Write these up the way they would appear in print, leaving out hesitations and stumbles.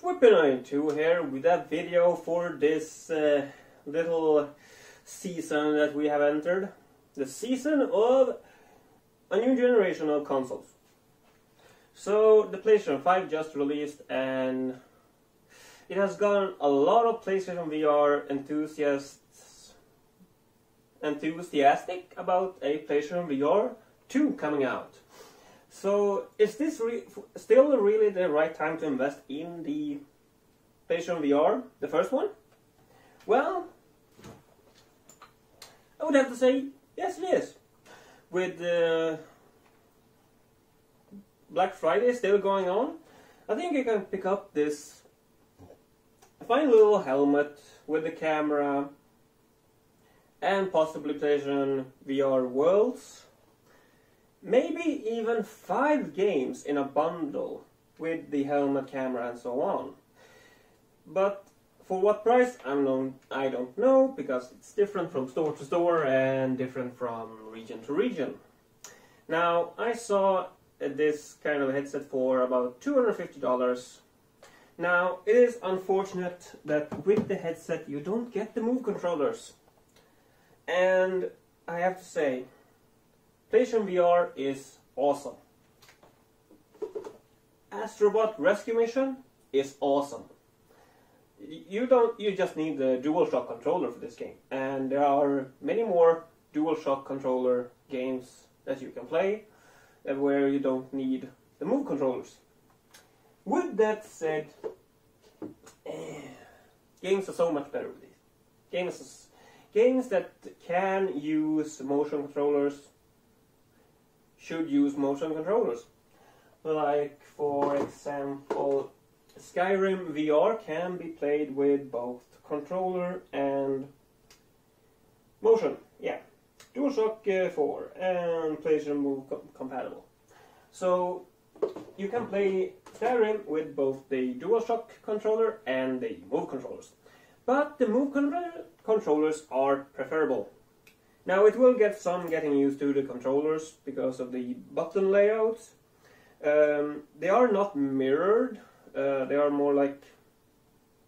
Swippin92 here with a video for this little season that we have entered. The season of a new generation of consoles. So the PlayStation 5 just released and it has gotten a lot of PlayStation VR enthusiastic about a PlayStation VR 2 coming out. So is this still really the right time to invest in the PlayStation VR, the first one? Well, I would have to say yes, it is. With Black Friday still going on, I think you can pick up this fine little helmet with the camera and possibly PlayStation VR Worlds. Maybe even 5 games in a bundle with the helmet, camera and so on. But for what price, I don't know, because it's different from store to store and different from region to region. Now, I saw this kind of headset for about $250. Now, it is unfortunate that with the headset you don't get the Move controllers. And I have to say, PlayStation VR is awesome. Astrobot Rescue Mission is awesome. You just need the DualShock controller for this game, and there are many more DualShock controller games that you can play where you don't need the Move controllers. With that said, games are so much better with these. Games that can use motion controllers should use motion controllers. Like, for example, Skyrim VR can be played with both controller and motion. Yeah, DualShock 4 and PlayStation Move compatible. So you can play Skyrim with both the DualShock controller and the Move controllers. But the Move controllers are preferable. Now it will get some getting used to the controllers because of the button layouts. They are not mirrored, they are more like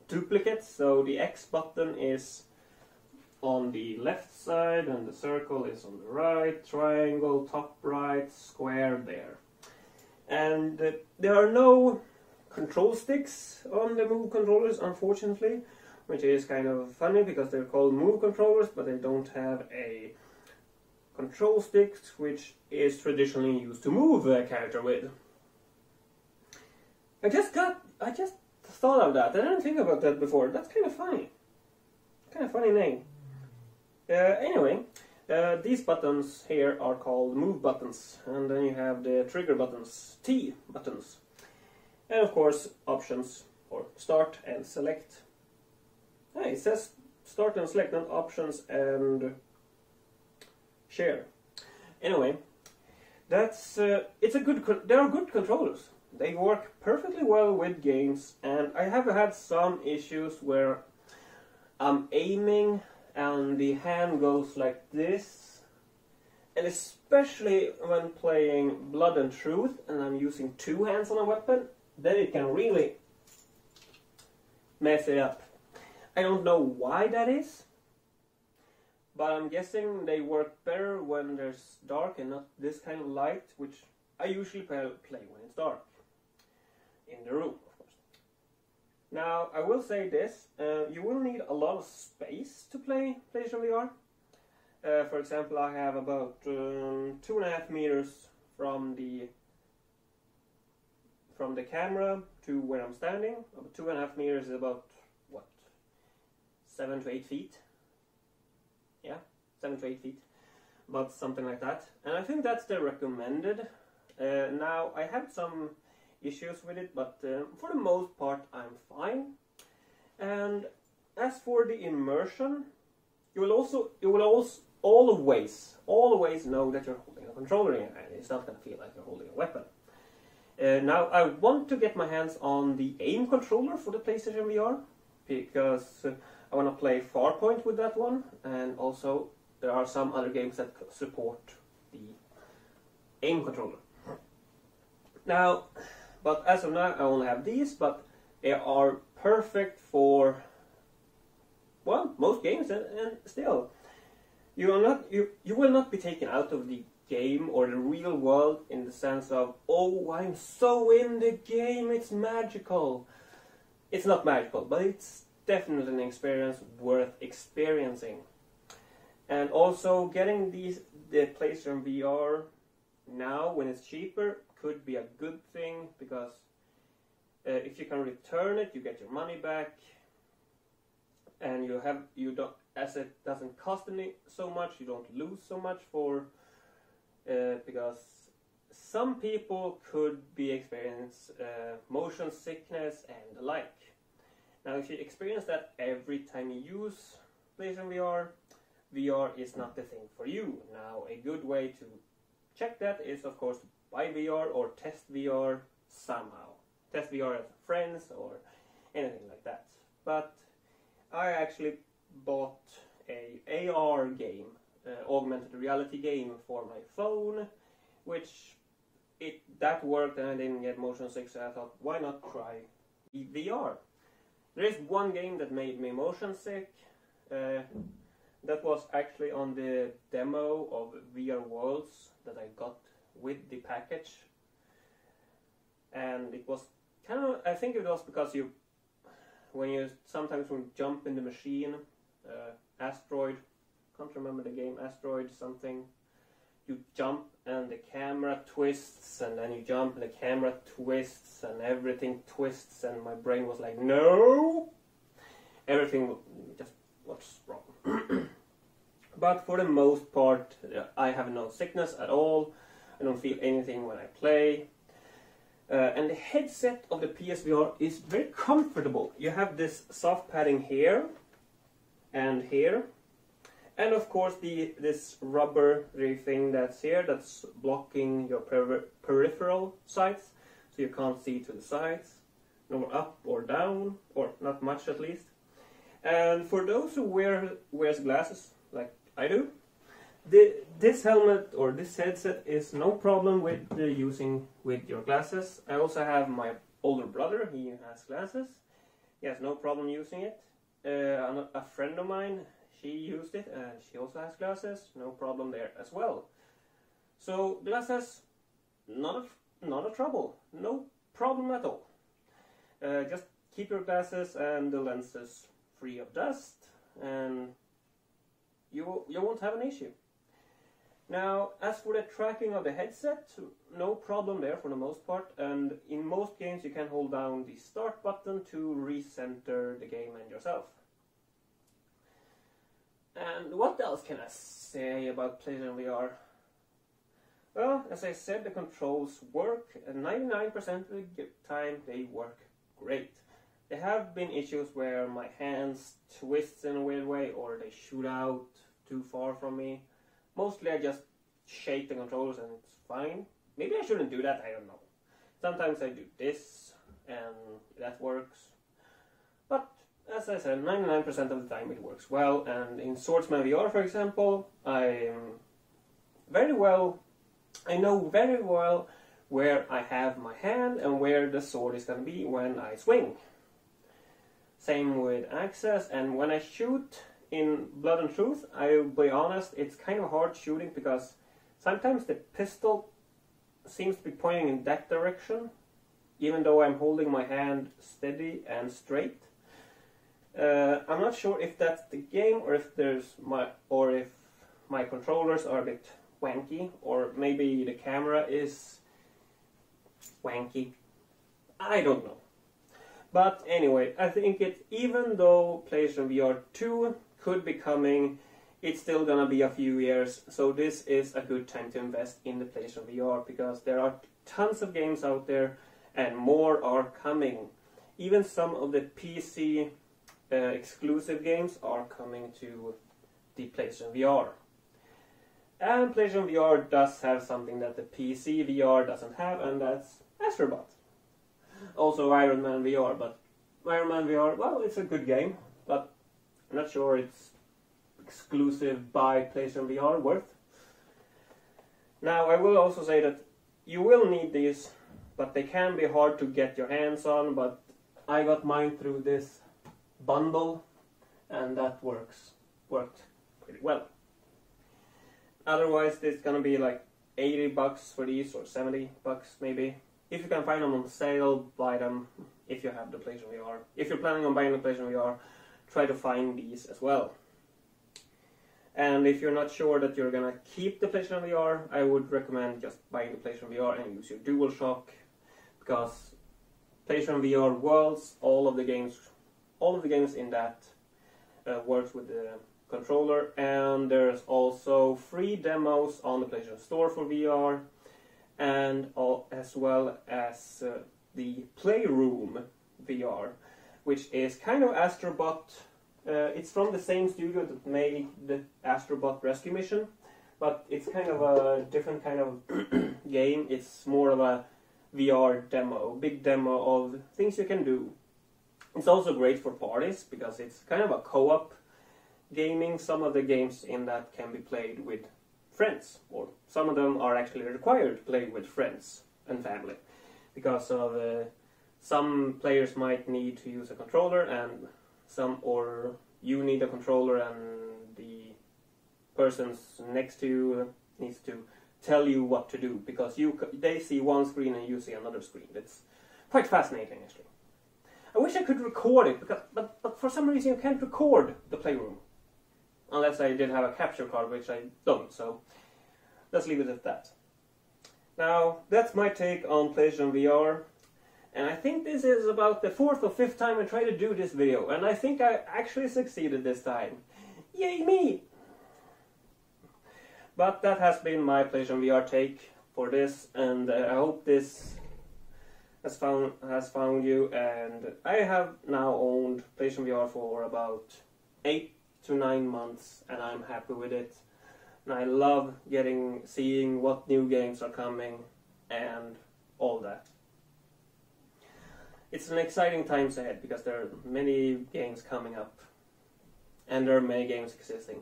duplicates, so the X button is on the left side and the circle is on the right, triangle, top right, square there. And there are no control sticks on the Move controllers, unfortunately, which is kind of funny because they're called Move controllers, but they don't have a control stick, which is traditionally used to move a character with. I just thought of that. I didn't think about that before. That's kind of funny. Kind of funny name. Anyway, these buttons here are called Move buttons, and then you have the trigger buttons, T buttons, and of course options or start and select. It says start and select, not options and share. Anyway, that's it's a good. They are good controllers. They work perfectly well with games, and I have had some issues where I'm aiming and the hand goes like this, and especially when playing Blood and Truth and I'm using 2 hands on a weapon, then it can really mess it up. I don't know why that is, but I'm guessing they work better when there's dark and not this kind of light, which I usually play when it's dark. In the room, of course. Now, I will say this, you will need a lot of space to play PlayStation VR. For example, I have about 2.5 meters from the camera to where I'm standing. About 2.5 meters is about, what, 7 to 8 feet? Yeah, 7 to 8 feet. About something like that. And I think that's the recommended. Now, I have some issues with it, but for the most part I'm fine. And as for the immersion, you will always know that you're holding a controller in your hand. It's not going to feel like you're holding a weapon. Now I want to get my hands on the aim controller for the PlayStation VR because I want to play Farpoint with that one, and also there are some other games that support the aim controller. Now, but as of now I only have these, but They are perfect for, well, most games, and still, you will not be taken out of the game or the real world in the sense of, oh, I'm so in the game, it's magical. It's not magical, but it's definitely an experience worth experiencing. And also, getting the PlayStation VR now when it's cheaper could be a good thing, because if you can return it, you get your money back, and you don't, as it doesn't cost any so much, you don't lose so much for because some people could be experience motion sickness and the like. Now, if you experience that every time you use PlayStation VR, VR is not the thing for you. Now, a good way to check that is, of course, to buy VR or test VR somehow. Test VR with friends or anything like that. But I actually bought a AR game, augmented reality game for my phone, which that worked and I didn't get motion sick, so I thought, why not try VR? There is one game that made me motion sick. That was actually on the demo of VR Worlds that I got with the package. And it was kind of, I think it was because when you jump in the machine, Asteroid, can't remember the game, Asteroid something, you jump and the camera twists, and then you jump and the camera twists and everything twists, and my brain was like, no! Everything just was wrong. But for the most part, I have no sickness at all. I don't feel anything when I play. And the headset of the PSVR is very comfortable. You have this soft padding here and here. And of course this rubber thing that's here, that's blocking your peripheral sides. So you can't see to the sides, nor up or down, or not much at least. And for those who wears glasses, like I do, this helmet or this headset is no problem with using with your glasses. I also have my older brother, he has glasses. He has no problem using it. A friend of mine, she used it and she also has glasses, no problem there as well. So glasses, not a trouble, no problem at all. Just keep your glasses and the lenses free of dust, and you won't have an issue. Now, as for the tracking of the headset, no problem there for the most part, and in most games you can hold down the start button to recenter the game and yourself. And what else can I say about PlayStation VR? Well, as I said, the controls work, and 99% of the time they work great. There have been issues where my hands twist in a weird way, or they shoot out too far from me. Mostly I just shake the controllers and it's fine. Maybe I shouldn't do that, I don't know. Sometimes I do this and that works. But as I said, 99% of the time it works well. And in Swordsman VR, for example, I know very well where I have my hand and where the sword is going to be when I swing. Same with Access, and when I shoot in Blood and Truth, I'll be honest, it's kind of hard shooting because sometimes the pistol seems to be pointing in that direction, even though I'm holding my hand steady and straight. I'm not sure if that's the game or if my controllers are a bit wanky, or maybe the camera is wanky. I don't know. But anyway, I think even though PlayStation VR 2 could be coming, it's still gonna be a few years, so this is a good time to invest in the PlayStation VR, because there are tons of games out there and more are coming. Even some of the PC exclusive games are coming to the PlayStation VR. And PlayStation VR does have something that the PC VR doesn't have, and that's Astrobot. Also Iron Man VR, but Iron Man VR, well, it's a good game, but I'm not sure it's exclusive by PlayStation VR worth. Now, I will also say that you will need these, but they can be hard to get your hands on, but I got mine through this bundle, and that worked pretty well. Otherwise, it's gonna be like $80 for these, or $70 maybe. If you can find them on sale, buy them if you have the PlayStation VR. If you're planning on buying the PlayStation VR, try to find these as well. And if you're not sure that you're gonna keep the PlayStation VR, I would recommend just buying the PlayStation VR and use your DualShock, because PlayStation VR Worlds, all of the games in that works with the controller, and there's also free demos on the PlayStation Store for VR, and as well as the Playroom VR, which is kind of Astrobot. It's from the same studio that made the Astrobot Rescue Mission, but it's kind of a different kind of game. It's more of a VR demo, big demo of things you can do. It's also great for parties because it's kind of a co-op gaming. Some of the games in that can be played with friends, or some of them are actually required to play with friends and family, because of some players might need to use a controller, and or you need a controller and the person next to you needs to tell you what to do, because they see one screen and you see another screen. It's quite fascinating, actually. I wish I could record it, but for some reason you can't record the Playroom. Unless I did have a capture card, which I don't, so let's leave it at that. Now, that's my take on PlayStation VR. And I think this is about the 4th or 5th time I try to do this video, and I think I actually succeeded this time. Yay me! But that has been my PlayStation VR take for this, and I hope this has found you. And I have now owned PlayStation VR for about 8 to 9 months, and I'm happy with it. And I love seeing what new games are coming and all that. It's an exciting times ahead because there are many games coming up, and there are many games existing.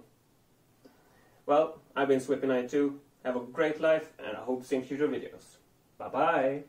Well, I've been Swippy92. Have a great life, and I hope to see you in future videos. Bye bye!